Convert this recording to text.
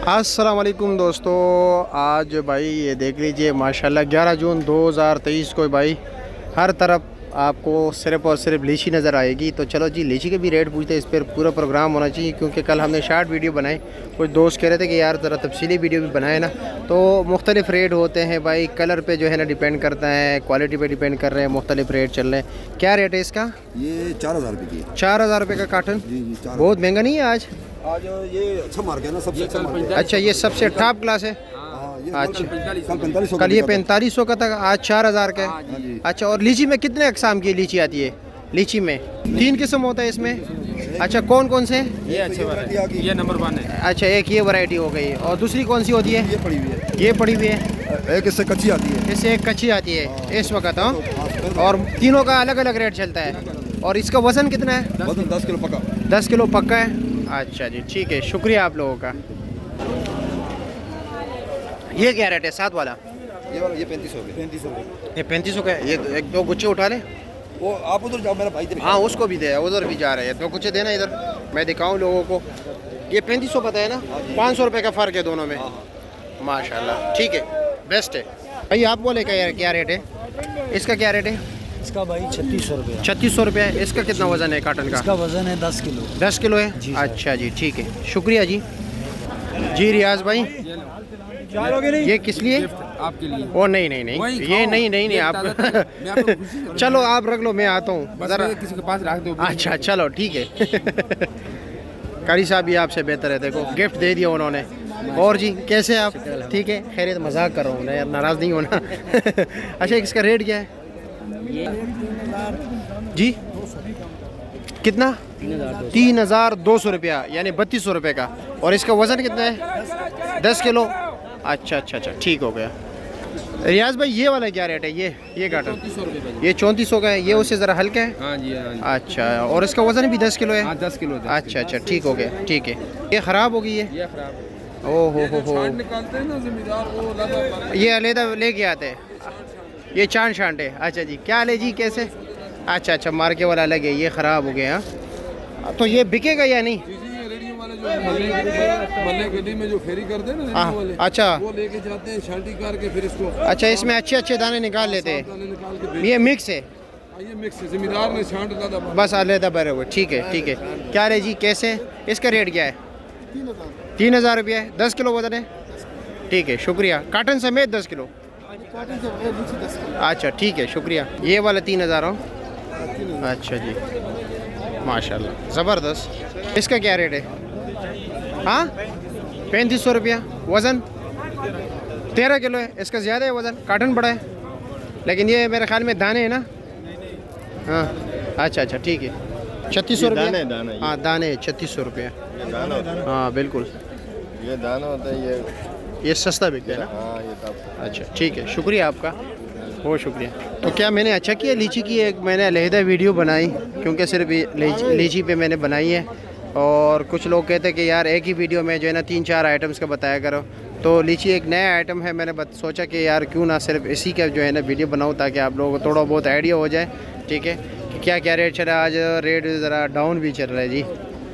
अस्सलाम वालेकुम दोस्तों, आज भाई ये देख लीजिए माशाल्लाह 11 जून 2023 को भाई हर तरफ आपको सिर्फ और सिर्फ लीची नज़र आएगी। तो चलो जी लीची के भी रेट पूछते हैं, इस पर पूरा प्रोग्राम होना चाहिए क्योंकि कल हमने शार्ट वीडियो बनाई। कुछ दोस्त कह रहे थे कि यार ज़रा तफसीली वीडियो भी बनाए ना, तो मुख्तलिफ़ रेट होते हैं भाई, कलर पे जो है ना डिपेंड करता है, क्वालिटी पे डिपेंड कर रहे हैं, मुख्तलिफ़ रेट चल रहे हैं। क्या रेट है इसका? ये 4000 रुपये की। 4000 रुपये का कार्टन? जी, बहुत महंगा नहीं है आज ये अच्छा मार्केट है ना, सबसे अच्छा मार्केट। अच्छा, ये सबसे टॉप क्लास है। अच्छा, कल 4500 कल ये 4500 का था, आज 4000 का है। अच्छा, और लीची में कितने अकसाम की लीची आती है? लीची में 3 किस्म होता है इसमें। अच्छा, कौन कौन से? ये अच्छी वैरायटी, ये नंबर 1 है। अच्छा, एक ये वैरायटी हो गई, और दूसरी कौन सी होती है? ये पड़ी हुई है। ये पड़ी हुई है, एक इससे कच्ची आती है। इससे एक कच्ची आती है इस वक्त। हाँ, और तीनों का अलग अलग रेट चलता है। और इसका वज़न कितना है? वजन 10 किलो पक्का। 10 किलो पक्का है। अच्छा जी, ठीक है, शुक्रिया आप लोगों का। ये क्या रेट है साथ वाला? ये वाला ये 3500 रुपये। 3500 ये 3500 का है। ये एक दो गुच्छे उठा ले। वो आप उधर जाओ, मेरा भाई इधर। हाँ, उसको भी दे, उधर भी जा रहे हैं, दो गुच्छे देना इधर, मैं दिखाऊं लोगों को। ये 3500 पता है ना, 500 रुपये का फ़र्क है दोनों में। माशाल्लाह, ठीक है, बेस्ट है भाई। आप बोले क्या रेट है इसका? क्या रेट है इसका भाई 3600 रुपये। 3600 रुपये है। इसका कितना वज़न है काटन का? इसका वज़न है 10 किलो। 10 किलो है जी। अच्छा जी, ठीक है, शुक्रिया जी। जी रियाज भाई, ये किस लिए? आपके लिए। ओ नहीं नहीं नहीं, ये नहीं आप चलो आप रख लो, मैं आता हूँ ज़रा किसी के पास रख दो। अच्छा चलो ठीक है। कारी साहब भी आपसे बेहतर है, देखो गिफ्ट दे दिया उन्होंने। और जी कैसे आप? ठीक है, खैरियत, मजाक कर रहा हूँ यार, नाराज़ नहीं होना। अच्छा, इसका रेट क्या है जी? कितना? 3200 रुपया, यानी 3200 रुपये का। और इसका वज़न कितना है? 10 किलो। अच्छा अच्छा अच्छा, ठीक हो गया। रियाज भाई ये वाला क्या रेट है? ये काटन 3400 रुपये। ये 3400 का है। ये उससे ज़रा हल्का है। हाँ जी, हाँ जी। अच्छा, और इसका वज़न भी 10 किलो है? हाँ, 10 किलो। अच्छा अच्छा, ठीक हो गया, ठीक है। ये ख़राब हो गई है? ये खराब। ओ हो छांट निकालते हैं ना जमींदार, वो लादा। ये अलहदा लेके आते हैं, ये चांद शांट है। अच्छा जी, क्या ले जी, कैसे? अच्छा अच्छा, मार्के वाला अलग है, ये ख़राब हो गया। हाँ, तो ये बिकेगा या नहीं? जी जी, ये रेडियो वाले जो मल्ले गली में जो फेरी करते हैं ना, रेडियो वाले, अच्छा वो लेके जाते हैं छांटी करके, फिर इसको अच्छा, इसमें अच्छे अच्छे दाने निकाल लेते हैं। दाने निकाल के बेच- ये मिक्स है ये मिक्स है, जमींदार ने छांट लादा। बस, अलहदा भरे हुए। ठीक है ठीक है। क्या रे जी, कैसे? इसका रेट क्या है? 3000 रुपया है। 10 किलो वजन है। ठीक है, शुक्रिया। काटन समेत 10 किलो। अच्छा ठीक है, शुक्रिया। ये वाला 3000 हो। अच्छा जी, माशाल्लाह, ज़बरदस्त। इसका क्या रेट है? हाँ, 3500 रुपया। वज़न 13 किलो है। इसका ज़्यादा है वज़न, काटन बड़ा है, लेकिन ये मेरे ख्याल में दाने हैं ना। हाँ, अच्छा अच्छा, ठीक है। 3600 रुपया। हाँ, दाने 3600 रुपया। हाँ बिल्कुल, ये दाना होता है, ये सस्ता बिकता है ना। हाँ ये तब। अच्छा ठीक है, शुक्रिया आपका, बहुत शुक्रिया। तो क्या मैंने अच्छा किया, लीची की एक मैंने अलहदा वीडियो बनाई, क्योंकि सिर्फ लीची पे मैंने बनाई है। और कुछ लोग कहते हैं कि यार एक ही वीडियो में जो है ना 3-4 आइटम्स का बताया करो। तो लीची एक नया आइटम है, मैंने सोचा कि यार क्यों ना सिर्फ इसी का जो है ना वीडियो बनाऊँ, ताकि आप लोगों को थोड़ा बहुत आइडिया हो जाए। ठीक है, कि क्या क्या रेट चल रहा है आज? रेट ज़रा डाउन भी चल रहा है जी।